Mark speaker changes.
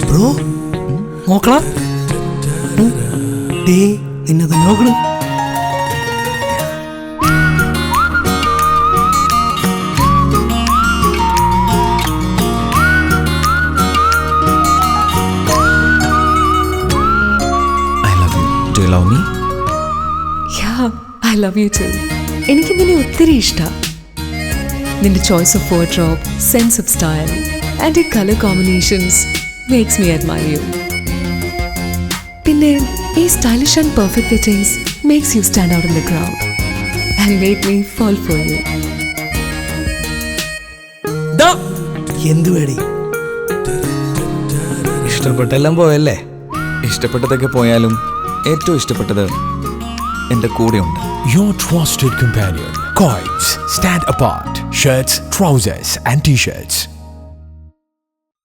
Speaker 1: Bro നോക്കണം, നിന്നെ തന്നെ നോക്കണം.
Speaker 2: Do you love me?
Speaker 3: Yeah, I love you too. എനിക്ക് നിന്നെ ഒത്തിരി ഇഷ്ടമാണ്. നിന്റെ choice of wardrobe, sense of style and your color combinations makes me admire you. പിന്നെ ഈ stylish and perfect fittings makes you stand out in the crowd and make me fall for you.
Speaker 1: എന്ത് വേടി, ഇഷ്ടപ്പെട്ടെല്ലാം പോയല്ലേ?
Speaker 2: ഇഷ്ടപ്പെട്ടതൊക്കെ പോയാലും ഏറ്റവും ഇഷ്ടപ്പെട്ടത് എൻ്റെ കൂടെയുണ്ട്.
Speaker 4: Your trusted companion. Coins, stand apart, shirts, trousers and t-shirts.